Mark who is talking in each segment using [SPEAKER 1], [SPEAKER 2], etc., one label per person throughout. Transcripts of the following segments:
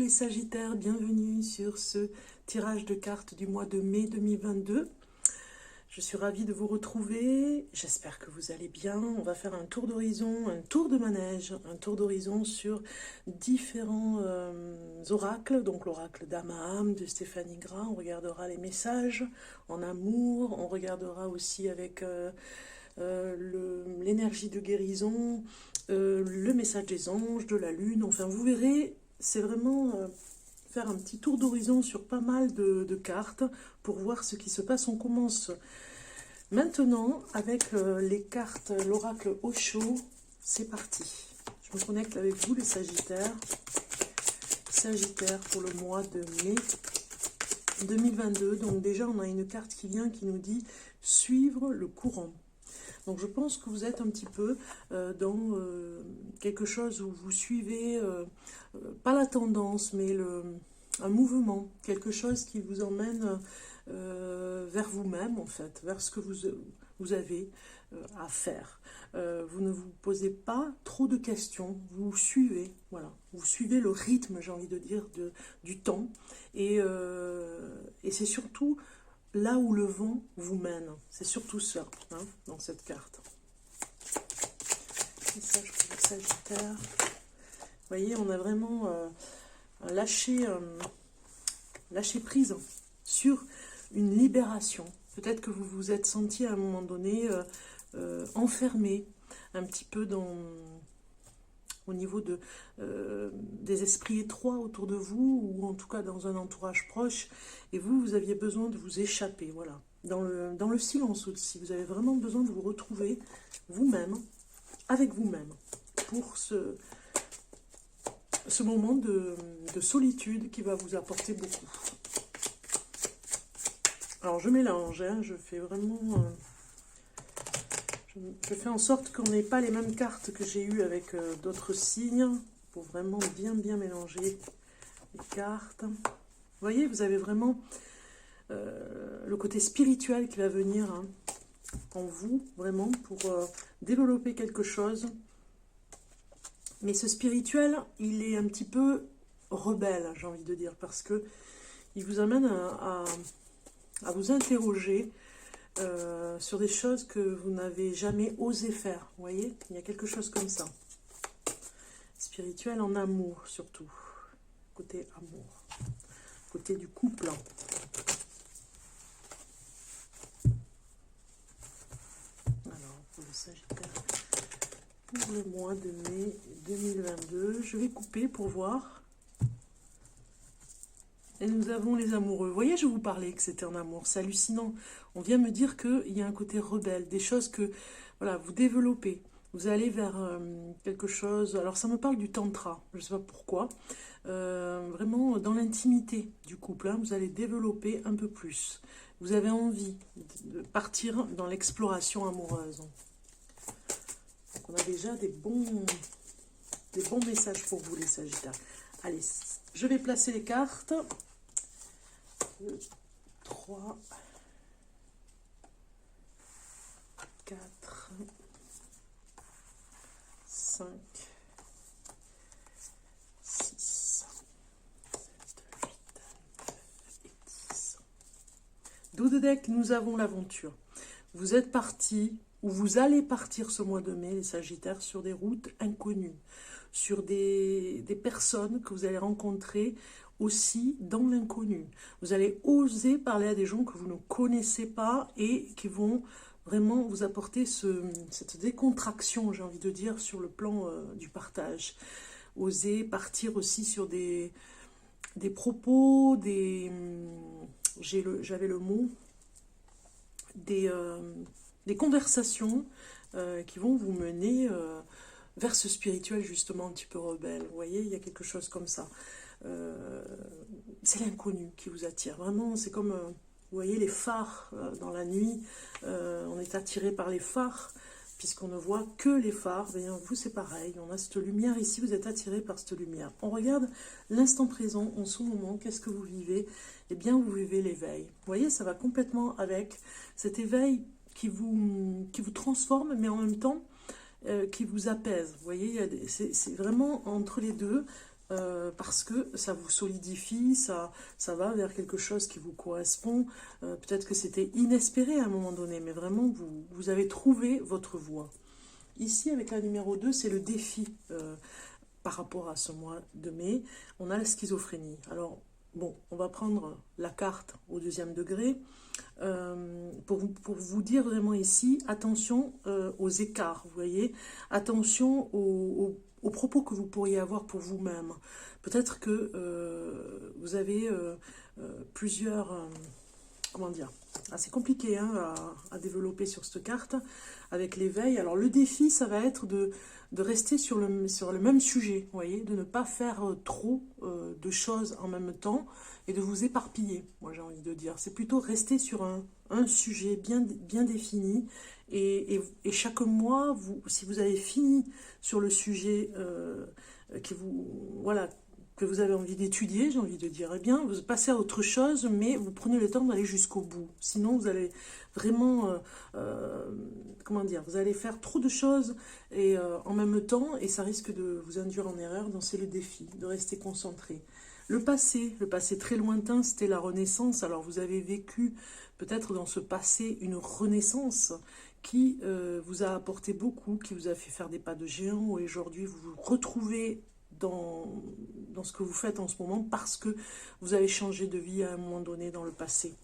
[SPEAKER 1] les Sagittaires, bienvenue sur ce tirage de cartes du mois de mai 2022. Je suis ravie de vous retrouver, j'espère que vous allez bien. On va faire un tour d'horizon, un tour de manège, un tour d'horizon sur différents oracles. Donc l'oracle d'Amaham, de Stéphanie Gras, on regardera les messages en amour, on regardera aussi avec l'énergie de guérison, le message des anges, de la lune. Enfin vous verrez, c'est vraiment faire un petit tour d'horizon sur pas mal de cartes pour voir ce qui se passe. On commence maintenant avec les cartes, l'oracle Osho. C'est parti. Je me connecte avec vous les Sagittaires. Sagittaire pour le mois de mai 2022. Donc déjà on a une carte qui vient qui nous dit suivre le courant. Donc je pense que vous êtes un petit peu dans quelque chose où vous suivez, pas la tendance, mais un mouvement, quelque chose qui vous emmène vers vous-même en fait, vers ce que vous avez à faire. Vous ne vous posez pas trop de questions, vous suivez, voilà, vous suivez le rythme, j'ai envie de dire, du temps, et c'est surtout là où le vent vous mène. C'est surtout ça, hein, dans cette carte. Message pour le Sagittaire. Vous voyez, on a vraiment lâché prise sur une libération. Peut-être que vous vous êtes senti à un moment donné enfermé, un petit peu au niveau des esprits étroits autour de vous, ou en tout cas dans un entourage proche, et vous aviez besoin de vous échapper, voilà. Dans le silence aussi, vous avez vraiment besoin de vous retrouver vous-même, avec vous-même, pour ce moment de solitude qui va vous apporter beaucoup. Alors je mélange, hein, je fais vraiment... je fais en sorte qu'on n'ait pas les mêmes cartes que j'ai eues avec d'autres signes, pour vraiment bien mélanger les cartes. Vous voyez, vous avez vraiment le côté spirituel qui va venir, hein, en vous, vraiment, pour développer quelque chose. Mais ce spirituel, il est un petit peu rebelle, j'ai envie de dire, parce que il vous amène à vous interroger sur des choses que vous n'avez jamais osé faire. Vous voyez, il y a quelque chose comme ça. Spirituel en amour, surtout. Côté amour. Côté du couple. Alors, pour le Sagittaire, pour le mois de mai 2022, je vais couper pour voir. Et nous avons les amoureux. Vous voyez, je vous parlais que c'était un amour. C'est hallucinant. On vient me dire qu'il y a un côté rebelle, des choses que voilà, vous développez. Vous allez vers quelque chose... Alors, ça me parle du tantra. Je ne sais pas pourquoi. Vraiment, dans l'intimité du couple, hein, vous allez développer un peu plus. Vous avez envie de partir dans l'exploration amoureuse. Donc, on a déjà des bons messages pour vous, les Sagittaires. Allez, je vais placer les cartes. 3, 4, 5, 6, 7, 8, 9 et 10. Dos de deck, nous avons l'aventure. Vous êtes partis, ou vous allez partir ce mois de mai, les Sagittaires, sur des routes inconnues, sur des personnes que vous allez rencontrer aussi dans l'inconnu. Vous allez oser parler à des gens que vous ne connaissez pas et qui vont vraiment vous apporter cette décontraction, j'ai envie de dire, sur le plan du partage. Oser partir aussi sur des propos, j'avais le mot, des conversations qui vont vous mener vers ce spirituel justement un petit peu rebelle. Vous voyez, il y a quelque chose comme ça. C'est l'inconnu qui vous attire. Vraiment, c'est comme, vous voyez, les phares dans la nuit. On est attiré par les phares, puisqu'on ne voit que les phares. Bien, vous, c'est pareil. On a cette lumière ici, vous êtes attiré par cette lumière. On regarde l'instant présent, en ce moment, qu'est-ce que vous vivez? Eh bien, vous vivez l'éveil. Vous voyez, ça va complètement avec cet éveil qui vous transforme, mais en même temps, qui vous apaise. Vous voyez, c'est vraiment entre les deux. parce que ça vous solidifie, ça va vers quelque chose qui vous correspond. Peut-être que c'était inespéré à un moment donné, mais vraiment, vous avez trouvé votre voie. Ici, avec la numéro 2, c'est le défi par rapport à ce mois de mai. On a la schizophrénie. Alors, bon, on va prendre la carte au 2e degré. Pour vous dire vraiment ici, attention aux écarts, vous voyez, attention aux propos que vous pourriez avoir pour vous-même. Peut-être que vous avez plusieurs, comment dire, c'est compliqué hein, à développer sur cette carte avec l'éveil. Alors le défi, ça va être de rester sur le même sujet, vous voyez, de ne pas faire trop de choses en même temps et de vous éparpiller, moi j'ai envie de dire. C'est plutôt rester sur un sujet bien défini et chaque mois, si vous avez fini sur le sujet voilà, que vous avez envie d'étudier, j'ai envie de dire, eh bien, vous passez à autre chose, mais vous prenez le temps d'aller jusqu'au bout. Sinon, vous allez vraiment, comment dire, vous allez faire trop de choses et en même temps, et ça risque de vous induire en erreur. Donc, c'est le défi, de rester concentré. Le passé très lointain, c'était la Renaissance. Alors, vous avez vécu peut-être dans ce passé une renaissance qui vous a apporté beaucoup, qui vous a fait faire des pas de géant, et aujourd'hui, vous vous retrouvez dans ce que vous faites en ce moment parce que vous avez changé de vie à un moment donné dans le passé.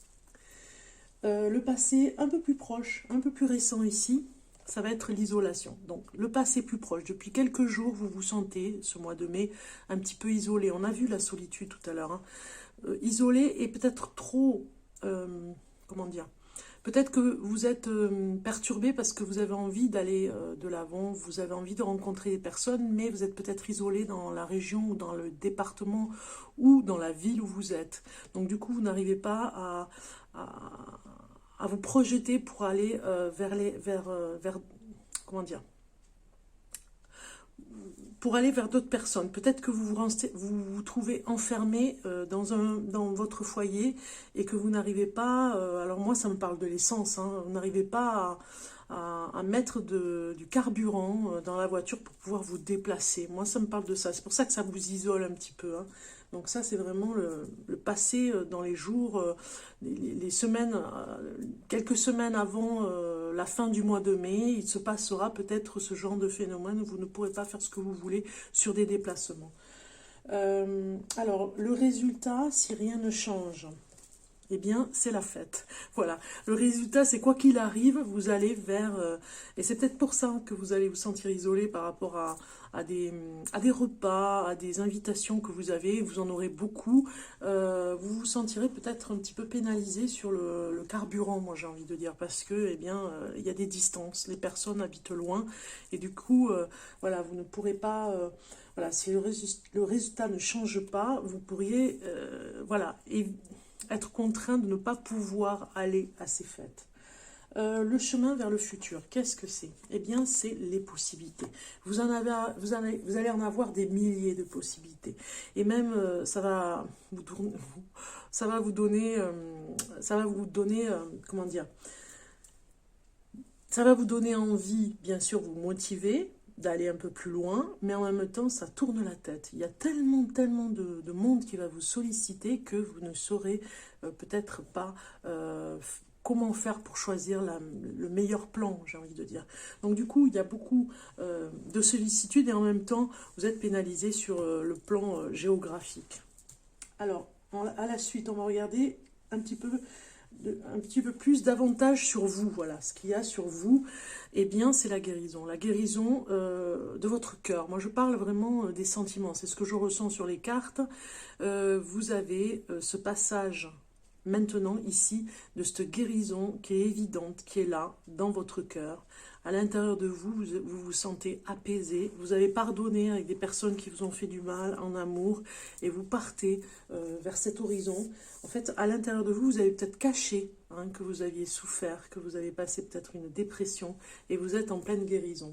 [SPEAKER 1] Le passé un peu plus proche, un peu plus récent ici, ça va être l'isolation. Donc le passé plus proche, depuis quelques jours, vous vous sentez, ce mois de mai, un petit peu isolé. On a vu la solitude tout à l'heure. Hein. Isolé et peut-être trop, comment dire, peut-être que vous êtes perturbé parce que vous avez envie d'aller de l'avant, vous avez envie de rencontrer des personnes, mais vous êtes peut-être isolé dans la région ou dans le département ou dans la ville où vous êtes. Donc du coup, vous n'arrivez pas à vous projeter pour aller vers comment dire, pour aller vers d'autres personnes. Peut-être que vous trouvez enfermé dans votre foyer et que vous n'arrivez pas, alors moi ça me parle de l'essence, hein, vous n'arrivez pas à mettre du carburant dans la voiture pour pouvoir vous déplacer. Moi ça me parle de ça, c'est pour ça que ça vous isole un petit peu. Hein. Donc ça c'est vraiment le passé dans les jours, les semaines, quelques semaines avant la fin du mois de mai, il se passera peut-être ce genre de phénomène où vous ne pourrez pas faire ce que vous voulez sur des déplacements. Alors, le résultat, si rien ne change, eh bien, c'est la fête. Voilà. Le résultat, c'est quoi qu'il arrive, vous allez vers... et c'est peut-être pour ça que vous allez vous sentir isolé par rapport à des repas, à des invitations que vous avez. Vous en aurez beaucoup. Vous vous sentirez peut-être un petit peu pénalisé sur le carburant, moi j'ai envie de dire, parce que, eh bien, il y a des distances. Les personnes habitent loin. Et du coup, voilà, vous ne pourrez pas... voilà, si le résultat ne change pas, vous pourriez... voilà... être contraint de ne pas pouvoir aller à ces fêtes. Le chemin vers le futur, qu'est-ce que c'est? Eh bien, c'est les possibilités. Vous allez en avoir des milliers de possibilités. Et même, ça va vous donner, comment dire? Ça va vous donner envie, bien sûr, vous motiver d'aller un peu plus loin, mais en même temps, ça tourne la tête. Il y a tellement de monde qui va vous solliciter que vous ne saurez peut-être pas comment faire pour choisir le meilleur plan, j'ai envie de dire. Donc du coup, il y a beaucoup de sollicitude et en même temps, vous êtes pénalisé sur le plan géographique. Alors, à la suite, on va regarder un petit peu plus davantage sur vous. Voilà, ce qu'il y a sur vous, eh bien, c'est la guérison de votre cœur. Moi, je parle vraiment des sentiments, c'est ce que je ressens sur les cartes. Vous avez ce passage maintenant, ici, de cette guérison qui est évidente, qui est là, dans votre cœur. À l'intérieur de vous, vous vous sentez apaisé, vous avez pardonné avec des personnes qui vous ont fait du mal en amour, et vous partez vers cet horizon. En fait, à l'intérieur de vous, vous avez peut-être caché que vous aviez souffert, que vous avez passé peut-être une dépression, et vous êtes en pleine guérison.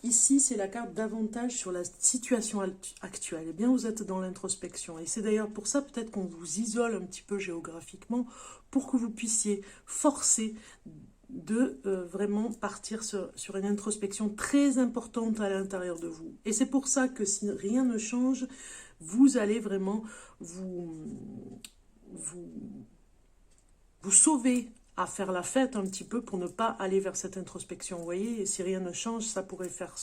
[SPEAKER 1] Ici, c'est la carte davantage sur la situation actuelle. Eh bien, vous êtes dans l'introspection. Et c'est d'ailleurs pour ça peut-être qu'on vous isole un petit peu géographiquement pour que vous puissiez forcer de vraiment partir sur une introspection très importante à l'intérieur de vous. Et c'est pour ça que si rien ne change, vous allez vraiment vous sauver à faire la fête un petit peu pour ne pas aller vers cette introspection. Vous voyez, et si rien ne change, ça pourrait faire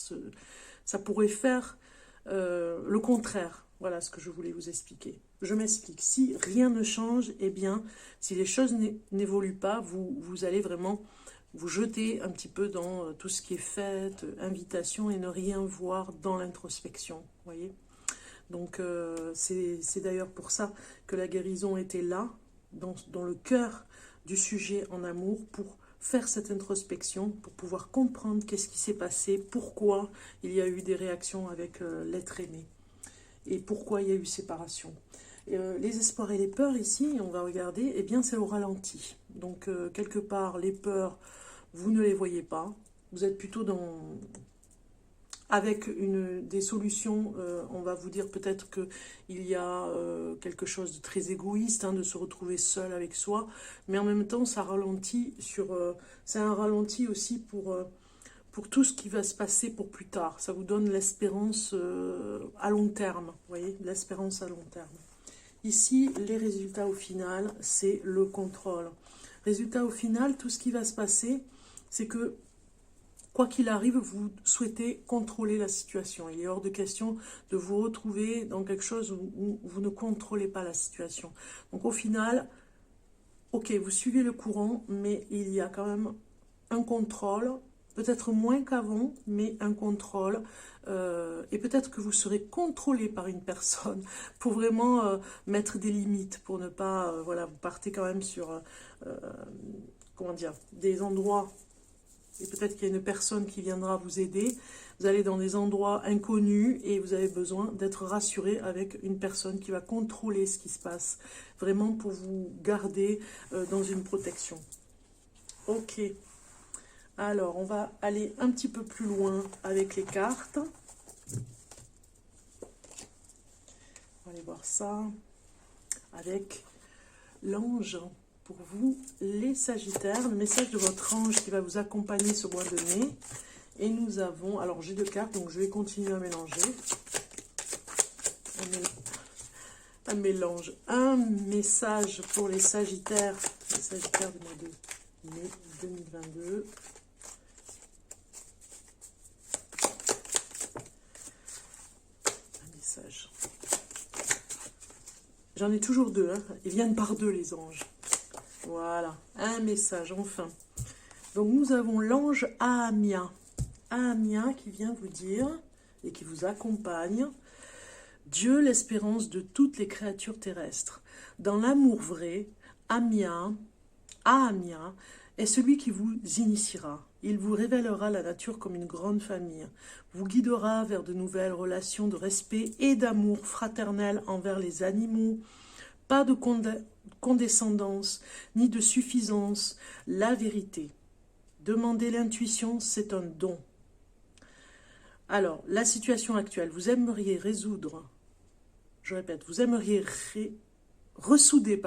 [SPEAKER 1] le contraire. Voilà ce que je voulais vous expliquer. Je m'explique. Si rien ne change, eh bien, si les choses n'évoluent pas, vous allez vraiment vous jeter un petit peu dans tout ce qui est fête, invitation, et ne rien voir dans l'introspection. Vous voyez ? Donc, c'est d'ailleurs pour ça que la guérison était là, dans le cœur du sujet en amour, pour faire cette introspection, pour pouvoir comprendre qu'est-ce qui s'est passé, pourquoi il y a eu des réactions avec l'être aimé, et pourquoi il y a eu séparation. Les espoirs et les peurs, ici, on va regarder, eh bien, c'est au ralenti. Donc, quelque part, les peurs, vous ne les voyez pas. Vous êtes plutôt avec des solutions, on va vous dire peut-être qu'il y a quelque chose de très égoïste, hein, de se retrouver seul avec soi, mais en même temps, ça ralentit c'est un ralenti aussi pour tout ce qui va se passer pour plus tard. Ça vous donne l'espérance à long terme, vous voyez, l'espérance à long terme. Ici, les résultats au final, c'est le contrôle. Résultat au final, tout ce qui va se passer, c'est que quoi qu'il arrive, vous souhaitez contrôler la situation. Il est hors de question de vous retrouver dans quelque chose où vous ne contrôlez pas la situation. Donc au final, ok, vous suivez le courant, mais il y a quand même un contrôle, peut-être moins qu'avant, mais un contrôle. Et peut-être que vous serez contrôlé par une personne pour vraiment mettre des limites, pour ne pas, voilà, vous partez quand même sur, comment dire, des endroits. Et peut-être qu'il y a une personne qui viendra vous aider. Vous allez dans des endroits inconnus et vous avez besoin d'être rassuré avec une personne qui va contrôler ce qui se passe. Vraiment pour vous garder dans une protection. Ok. Alors, on va aller un petit peu plus loin avec les cartes. On va aller voir ça avec l'ange. Pour vous, les Sagittaires, le message de votre ange qui va vous accompagner ce mois de mai. Et nous avons, alors j'ai 2 cartes, donc je vais continuer à mélanger. Un mélange, un message pour les Sagittaires du mois de mai 2022. Un message. J'en ai toujours 2, hein. Ils viennent par 2 les anges. Voilà, un message, enfin. Donc, nous avons l'ange Ahamia. Ahamia qui vient vous dire, et qui vous accompagne, Dieu, l'espérance de toutes les créatures terrestres. Dans l'amour vrai, Ahamia est celui qui vous initiera. Il vous révélera la nature comme une grande famille, vous guidera vers de nouvelles relations de respect et d'amour fraternel envers les animaux. Pas de condescendance, ni de suffisance, la vérité. Demander l'intuition, c'est un don. Alors, la situation actuelle, vous aimeriez résoudre, je répète, vous aimeriez ressouder,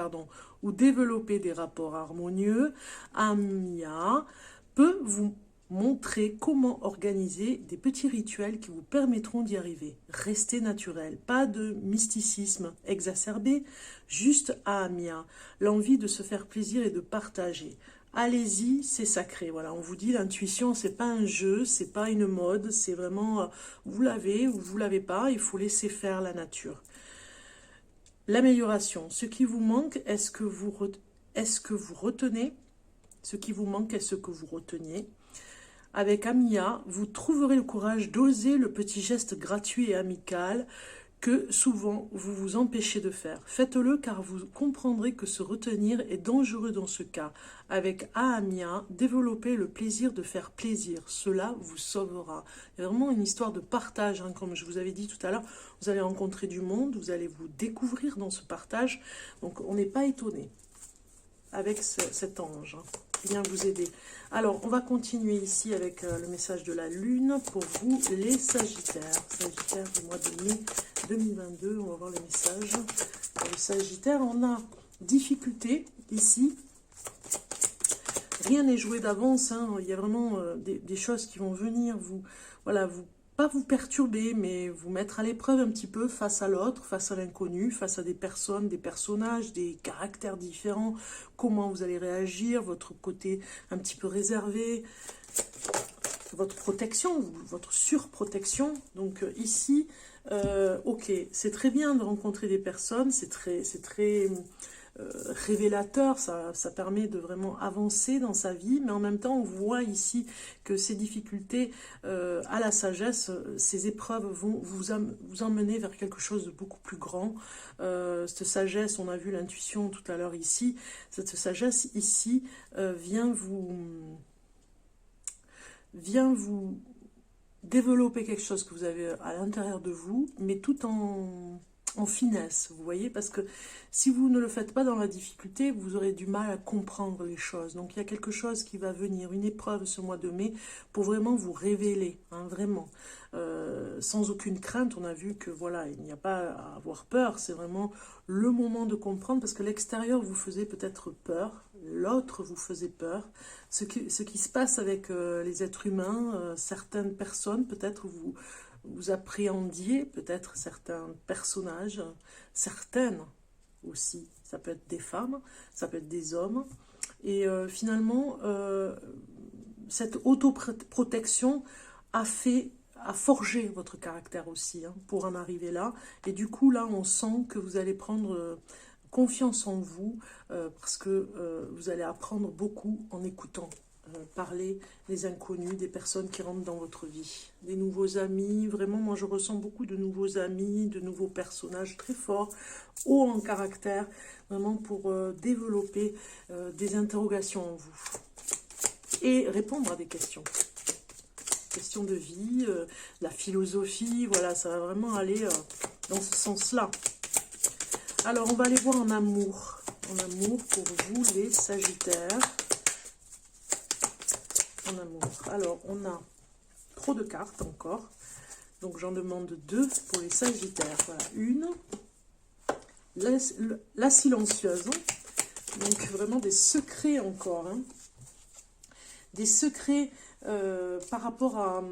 [SPEAKER 1] ou développer des rapports harmonieux. Ahamia peut vous montrer comment organiser des petits rituels qui vous permettront d'y arriver. Restez naturel, pas de mysticisme exacerbé, juste Ahamia, l'envie de se faire plaisir et de partager. Allez-y, c'est sacré. Voilà, on vous dit l'intuition, c'est pas un jeu, c'est pas une mode, c'est vraiment vous l'avez ou vous l'avez pas, il faut laisser faire la nature. L'amélioration, ce qui vous manque, est-ce que vous retenez? Ce qui vous manque est ce que vous reteniez. Avec Ahamia, vous trouverez le courage d'oser le petit geste gratuit et amical que souvent vous vous empêchez de faire. Faites-le car vous comprendrez que se retenir est dangereux dans ce cas. Avec Ahamia, développez le plaisir de faire plaisir. Cela vous sauvera. C'est vraiment une histoire de partage, hein, comme je vous avais dit tout à l'heure. Vous allez rencontrer du monde, vous allez vous découvrir dans ce partage. Donc on n'est pas étonné avec cet ange qui vient vous aider. Alors, on va continuer ici avec le message de la Lune pour vous, les Sagittaires. Sagittaires du mois de mai 2022, on va voir le message. Pour les Sagittaires, on a difficulté ici rien n'est joué d'avance, hein. Il y a vraiment des choses qui vont venir, voilà, pas vous perturber, mais vous mettre à l'épreuve un petit peu face à l'autre, face à l'inconnu, face à des personnes, des personnages, des caractères différents, comment vous allez réagir, votre côté un petit peu réservé, votre protection, votre surprotection. Donc ici, ok, c'est très bien de rencontrer des personnes, c'est très révélateur, ça permet de vraiment avancer dans sa vie, mais en même temps on voit ici que ces difficultés à la sagesse, ces épreuves vont vous emmener vers quelque chose de beaucoup plus grand. Cette sagesse, on a vu l'intuition tout à l'heure ici, cette sagesse ici vient vous développer quelque chose que vous avez à l'intérieur de vous, mais tout en finesse, vous voyez, parce que si vous ne le faites pas dans la difficulté, vous aurez du mal à comprendre les choses. Donc il y a quelque chose qui va venir, une épreuve ce mois de mai, pour vraiment vous révéler, hein, vraiment. Sans aucune crainte, on a vu que voilà, il n'y a pas à avoir peur, c'est vraiment le moment de comprendre, parce que l'extérieur vous faisait peut-être peur, l'autre vous faisait peur. Ce qui se passe avec les êtres humains, certaines personnes, peut-être vous appréhendiez, peut-être certains personnages, certaines aussi, ça peut être des femmes, ça peut être des hommes, et finalement, cette autoprotection a forgé votre caractère aussi, hein, pour en arriver là, et du coup là on sent que vous allez prendre confiance en vous, parce que vous allez apprendre beaucoup en écoutant parler des inconnus, des personnes qui rentrent dans votre vie, des nouveaux amis. Vraiment, moi je ressens beaucoup de nouveaux amis, de nouveaux personnages très forts, hauts en caractère, vraiment pour développer des interrogations en vous et répondre à des questions de vie, la philosophie, voilà, ça va vraiment aller dans ce sens-là. Alors on va aller voir en amour pour vous les Sagittaires. En amour. Alors, on a trop de cartes encore. Donc, j'en demande 2 pour les Sagittaires. Voilà, une. La silencieuse. Donc, vraiment des secrets encore. Hein. Des secrets par rapport à...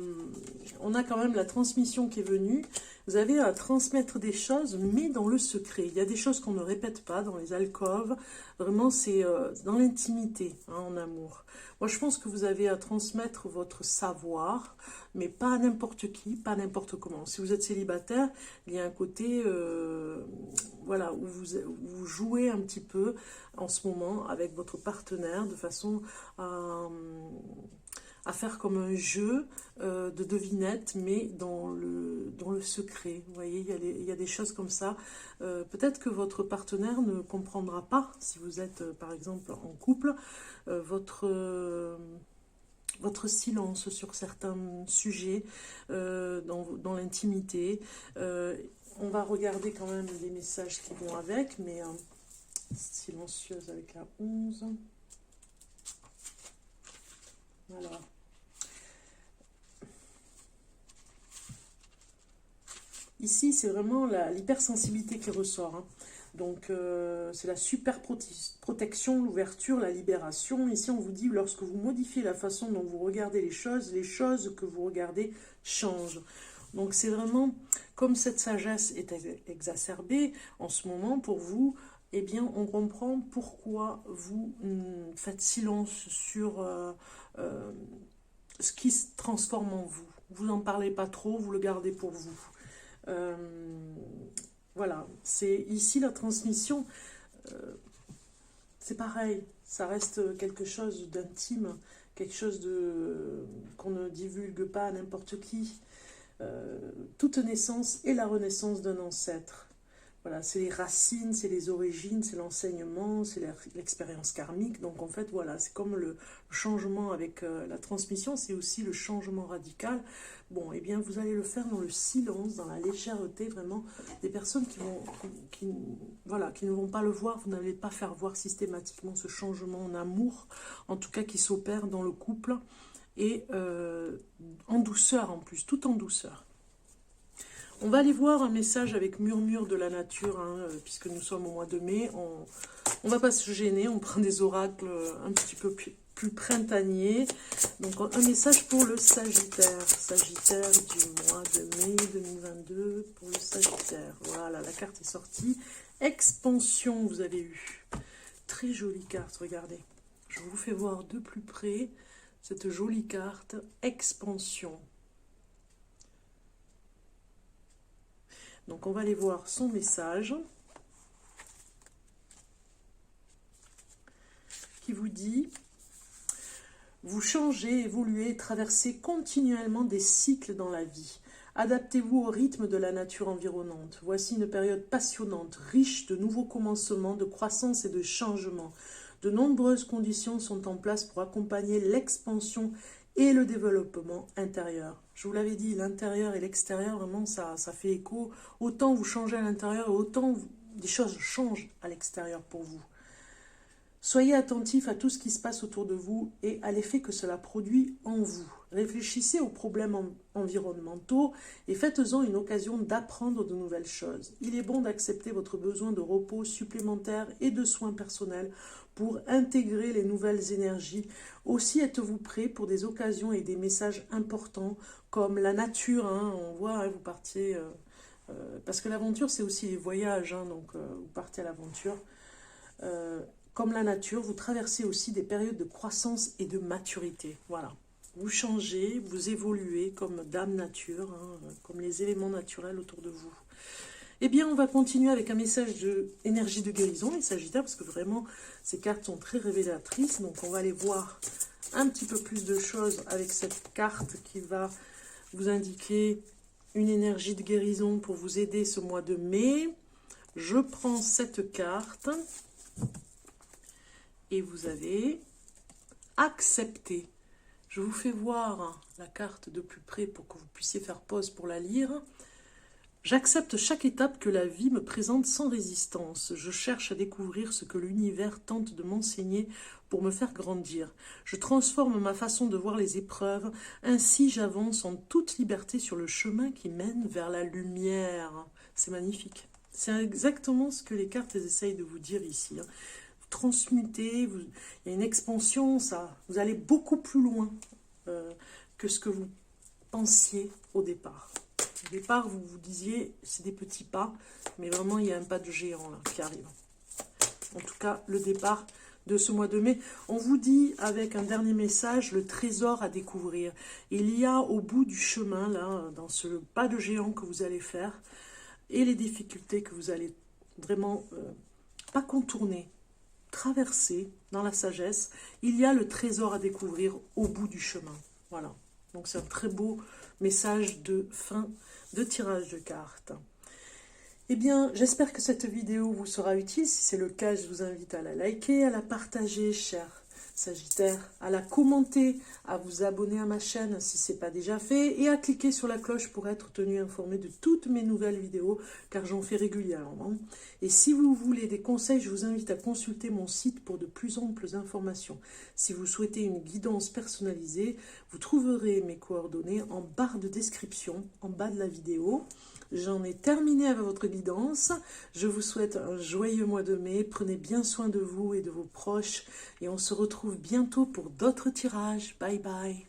[SPEAKER 1] On a quand même la transmission qui est venue. Vous avez à transmettre des choses, mais dans le secret. Il y a des choses qu'on ne répète pas dans les alcôves. Vraiment, c'est dans l'intimité, hein, en amour. Moi, je pense que vous avez à transmettre votre savoir, mais pas à n'importe qui, pas n'importe comment. Si vous êtes célibataire, il y a un côté, voilà, où vous jouez un petit peu en ce moment avec votre partenaire de façon à faire comme un jeu de devinette, mais dans le secret. Vous voyez, il y a des choses comme ça. Peut-être que votre partenaire ne comprendra pas, si vous êtes par exemple en couple, votre silence sur certains sujets, dans l'intimité. On va regarder quand même les messages qui vont avec, mais silencieuse avec la 11. Voilà. Ici, c'est vraiment l'hypersensibilité qui ressort. Hein. Donc, c'est la super protection, l'ouverture, la libération. Ici, on vous dit, lorsque vous modifiez la façon dont vous regardez les choses que vous regardez changent. Donc, c'est vraiment, comme cette sagesse est exacerbée en ce moment pour vous, eh bien, on comprend pourquoi vous faites silence sur ce qui se transforme en vous. Vous n'en parlez pas trop, vous le gardez pour vous. Voilà, c'est ici la transmission, c'est pareil, ça reste quelque chose d'intime, quelque chose qu'on ne divulgue pas à n'importe qui. Toute naissance est la renaissance d'un ancêtre. Voilà, c'est les racines, c'est les origines, c'est l'enseignement, c'est l'expérience karmique. Donc en fait, voilà, c'est comme le changement avec la transmission, c'est aussi le changement radical. Bon, eh bien, vous allez le faire dans le silence, dans la légèreté, vraiment. Des personnes qui ne vont pas le voir, vous n'allez pas faire voir systématiquement ce changement en amour, en tout cas qui s'opère dans le couple, et en douceur en plus, tout en douceur. On va aller voir un message avec murmure de la nature, hein, puisque nous sommes au mois de mai. On ne va pas se gêner, on prend des oracles un petit peu plus printanier. Donc un message pour le Sagittaire. Sagittaire du mois de mai 2022 pour le Sagittaire. Voilà, la carte est sortie. Expansion, vous avez eu. Très jolie carte, regardez. Je vous fais voir de plus près cette jolie carte. Expansion. Donc on va aller voir son message. Qui vous dit... Vous changez, évoluez, traversez continuellement des cycles dans la vie. Adaptez-vous au rythme de la nature environnante. Voici une période passionnante, riche de nouveaux commencements, de croissance et de changement. De nombreuses conditions sont en place pour accompagner l'expansion et le développement intérieur. Je vous l'avais dit, l'intérieur et l'extérieur, vraiment, ça fait écho. Autant vous changez à l'intérieur, autant des choses changent à l'extérieur pour vous. Soyez attentif à tout ce qui se passe autour de vous et à l'effet que cela produit en vous. Réfléchissez aux problèmes environnementaux et faites-en une occasion d'apprendre de nouvelles choses. Il est bon d'accepter votre besoin de repos supplémentaire et de soins personnels pour intégrer les nouvelles énergies. Aussi êtes-vous prêt pour des occasions et des messages importants comme la nature. On voit, vous partiez... parce que l'aventure, c'est aussi les voyages, donc vous partez à l'aventure. Comme la nature, vous traversez aussi des périodes de croissance et de maturité. Voilà. Vous changez, vous évoluez comme Dame Nature, comme les éléments naturels autour de vous. Eh bien, on va continuer avec un message d'énergie de guérison, les Sagittaires, parce que vraiment, ces cartes sont très révélatrices. Donc, on va aller voir un petit peu plus de choses avec cette carte qui va vous indiquer une énergie de guérison pour vous aider ce mois de mai. Je prends cette carte... Et vous avez accepté. Je vous fais voir la carte de plus près pour que vous puissiez faire pause pour la lire. J'accepte chaque étape que la vie me présente sans résistance. Je cherche à découvrir ce que l'univers tente de m'enseigner pour me faire grandir. Je transforme ma façon de voir les épreuves. Ainsi, j'avance en toute liberté sur le chemin qui mène vers la lumière. C'est magnifique. C'est exactement ce que les cartes essayent de vous dire ici. Transmuter, il y a une expansion, vous allez beaucoup plus loin que ce que vous pensiez au départ. Au départ, vous vous disiez, c'est des petits pas, mais vraiment, il y a un pas de géant là, qui arrive. En tout cas, le départ de ce mois de mai. On vous dit, avec un dernier message, le trésor à découvrir. Il y a au bout du chemin, là, dans ce pas de géant que vous allez faire, et les difficultés que vous allez vraiment pas contourner, traverser dans la sagesse, il y a le trésor à découvrir au bout du chemin. Voilà. Donc c'est un très beau message de fin de tirage de cartes. Eh bien, j'espère que cette vidéo vous sera utile. Si c'est le cas, je vous invite à la liker, à la partager, chers Sagittaire, à la commenter, à vous abonner à ma chaîne si ce n'est pas déjà fait et à cliquer sur la cloche pour être tenu informé de toutes mes nouvelles vidéos car j'en fais régulièrement. Et si vous voulez des conseils, je vous invite à consulter mon site pour de plus amples informations. Si vous souhaitez une guidance personnalisée, vous trouverez mes coordonnées en barre de description en bas de la vidéo. J'en ai terminé avec votre guidance. Je vous souhaite un joyeux mois de mai. Prenez bien soin de vous et de vos proches. Et on se retrouve bientôt pour d'autres tirages. Bye bye.